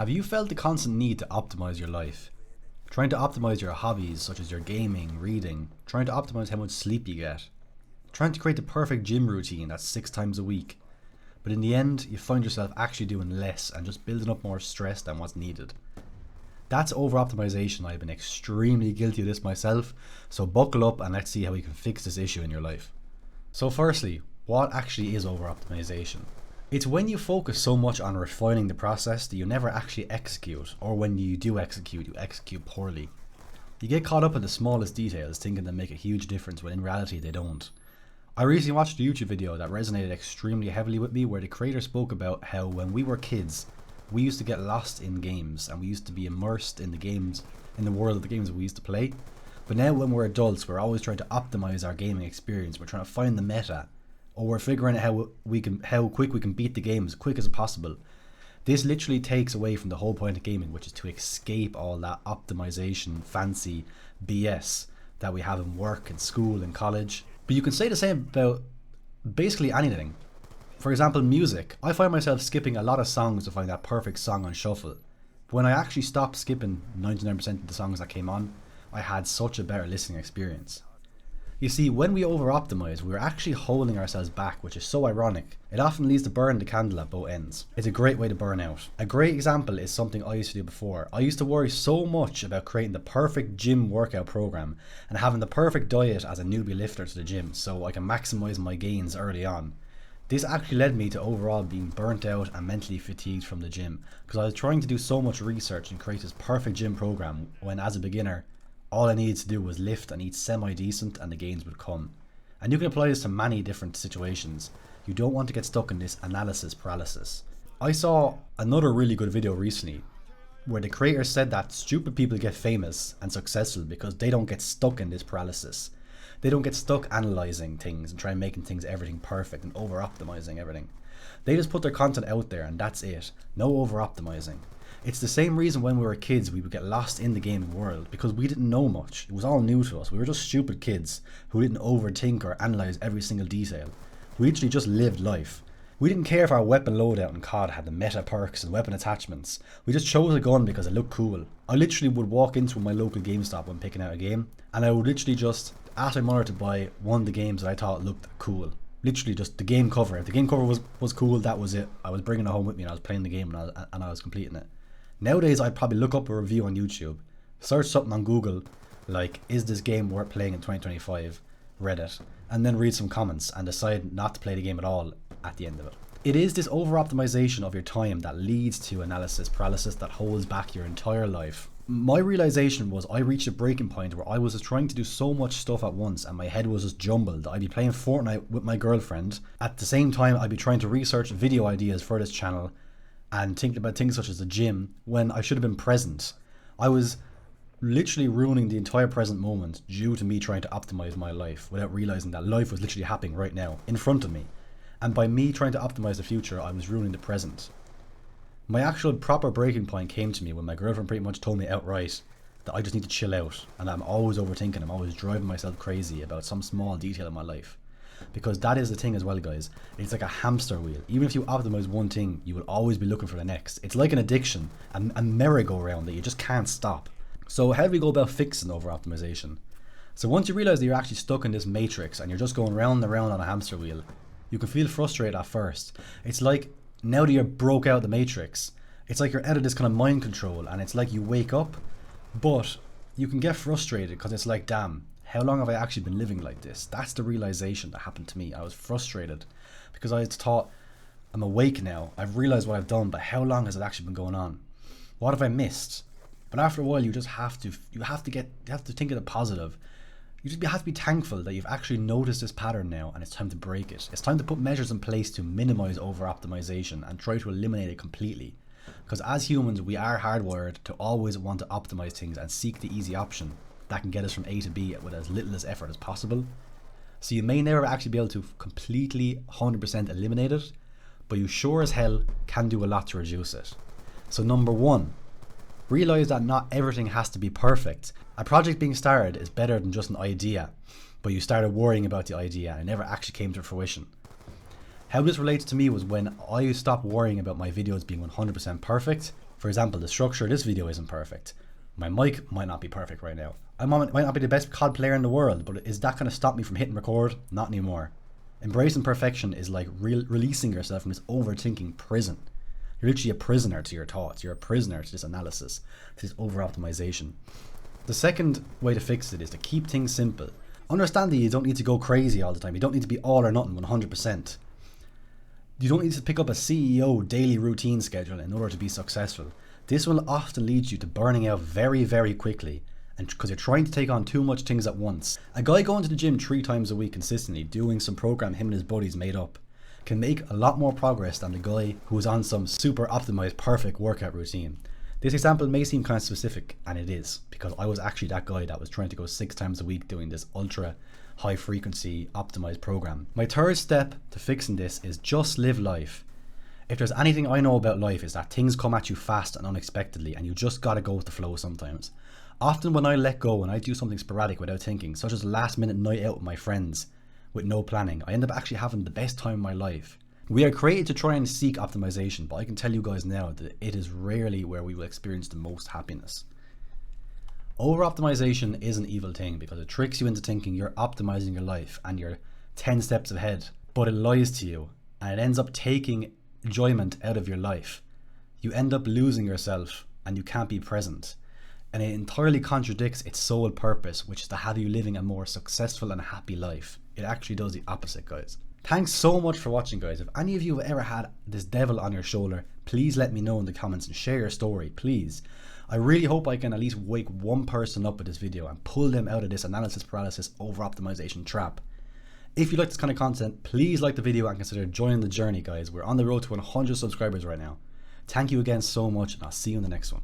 Have you felt the constant need to optimize your life? Trying to optimize your hobbies such as your gaming, reading, trying to optimize how much sleep you get, trying to create the perfect gym routine that's 6 times a week. But in the end, you find yourself actually doing less and just building up more stress than what's needed. That's over optimization. I've been extremely guilty of this myself, so buckle up and let's see how we can fix this issue in your life. So firstly, what actually is over optimization? It's when you focus so much on refining the process that you never actually execute, or when you do execute, you execute poorly. You get caught up in the smallest details thinking they make a huge difference when in reality they don't. I recently watched a YouTube video that resonated extremely heavily with me, where the creator spoke about how when we were kids, we used to get lost in games and we used to be immersed in the games, in the world of the games we used to play. But now when we're adults, we're always trying to optimize our gaming experience. We're trying to find the meta, or we're figuring out how quick we can beat the game as quick as possible. This literally takes away from the whole point of gaming, which is to escape all that optimization fancy BS that we have in work and school and college. But you can say the same about basically anything. For example, music. I find myself skipping a lot of songs to find that perfect song on shuffle. But when I actually stopped skipping 99% of the songs that came on, I had such a better listening experience. You see, when we over-optimize, we're actually holding ourselves back, which is so ironic. It often leads to burn the candle at both ends. It's a great way to burn out. A great example is something I used to do before. I used to worry so much about creating the perfect gym workout program and having the perfect diet as a newbie lifter to the gym so I can maximize my gains early on. This actually led me to overall being burnt out and mentally fatigued from the gym, because I was trying to do so much research and create this perfect gym program when, as a beginner, all I needed to do was lift and eat semi-decent and the gains would come. And you can apply this to many different situations. You don't want to get stuck in this analysis paralysis. I saw another really good video recently where the creator said that stupid people get famous and successful because they don't get stuck in this paralysis. They don't get stuck analysing things and trying making things everything perfect and over-optimizing everything. They just put their content out there and that's it. No over-optimizing. It's the same reason when we were kids we would get lost in the gaming world, because we didn't know much. It was all new to us. We were just stupid kids who didn't overthink or analyse every single detail. We literally just lived life. We didn't care if our weapon loadout in COD had the meta perks and weapon attachments. We just chose a gun because it looked cool. I literally would walk into my local GameStop when picking out a game, and I would literally just ask my mother to buy one of the games that I thought looked cool. Literally just the game cover. If the game cover was cool, that was it. I was bringing it home with me and I was playing the game and I was completing it. Nowadays, I'd probably look up a review on YouTube, search something on Google, like, is this game worth playing in 2025, Reddit, and then read some comments and decide not to play the game at all at the end of it. It is this over-optimization of your time that leads to analysis paralysis that holds back your entire life. My realization was I reached a breaking point where I was just trying to do so much stuff at once and my head was just jumbled. I'd be playing Fortnite with my girlfriend. At the same time, I'd be trying to research video ideas for this channel and thinking about things such as the gym when I should have been present. I was literally ruining the entire present moment due to me trying to optimize my life without realizing that life was literally happening right now in front of me. And by me trying to optimize the future, I was ruining the present. My actual proper breaking point came to me when my girlfriend pretty much told me outright that I just need to chill out and I'm always overthinking, I'm always driving myself crazy about some small detail in my life. Because that is the thing as well, guys. It's like a hamster wheel. Even if you optimize one thing, you will always be looking for the next. It's like an addiction, a merry-go-round that you just can't stop. So how do we go about fixing over-optimization? So once you realize that you're actually stuck in this matrix and you're just going round and round on a hamster wheel, you can feel frustrated at first. It's like, now that you're broke out of the matrix, it's like you're out of this kind of mind control and it's like you wake up, but you can get frustrated because it's like, damn, how long have I actually been living like this? That's the realization that happened to me. I was frustrated because I thought, I'm awake now. I've realized what I've done, but how long has it actually been going on? What have I missed? But after a while, you just have to think of the positive. You have to be thankful that you've actually noticed this pattern now and it's time to break it. It's time to put measures in place to minimize over-optimization and try to eliminate it completely. Because as humans, we are hardwired to always want to optimize things and seek the easy option that can get us from A to B with as little as effort as possible. So you may never actually be able to completely 100% eliminate it, but you sure as hell can do a lot to reduce it. So number one, realize that not everything has to be perfect. A project being started is better than just an idea, but you started worrying about the idea and it never actually came to fruition. How this relates to me was when I stopped worrying about my videos being 100% perfect For example, the structure of this video isn't perfect. My mic might not be perfect right now. I might not be the best COD player in the world, but is that going to stop me from hitting record? Not anymore. Embracing perfection is like releasing yourself from this overthinking prison. You're literally a prisoner to your thoughts. You're a prisoner to this analysis, to this over-optimization. The second way to fix it is to keep things simple. Understand that you don't need to go crazy all the time. You don't need to be all or nothing 100%. You don't need to pick up a CEO daily routine schedule in order to be successful. This will often lead you to burning out very, very quickly, and because you're trying to take on too much things at once. A guy going to the gym 3 times a week consistently, doing some program him and his buddies made up, can make a lot more progress than the guy who is on some super optimized perfect workout routine. This example may seem kind of specific, and it is, because I was actually that guy that was trying to go 6 times a week doing this ultra high frequency optimized program. My third step to fixing this is just live life. If there's anything I know about life, is that things come at you fast and unexpectedly, and you just gotta go with the flow sometimes. Often when I let go and I do something sporadic without thinking, such as a last minute night out with my friends with no planning, I end up actually having the best time of my life. We are created to try and seek optimization, but I can tell you guys now that it is rarely where we will experience the most happiness. Over-optimization is an evil thing because it tricks you into thinking you're optimizing your life and you're 10 steps ahead, but it lies to you and it ends up taking enjoyment out of your life. You end up losing yourself and you can't be present, and it entirely contradicts its sole purpose, which is to have you living a more successful and happy life. It actually does the opposite, guys. Thanks so much for watching, guys. If any of you have ever had this devil on your shoulder, please let me know in the comments and share your story, please. I really hope I can at least wake one person up with this video and pull them out of this analysis paralysis over optimization trap. If you like this kind of content, please like the video and consider joining the journey, guys. We're on the road to 100 subscribers right now. Thank you again so much, and I'll see you in the next one.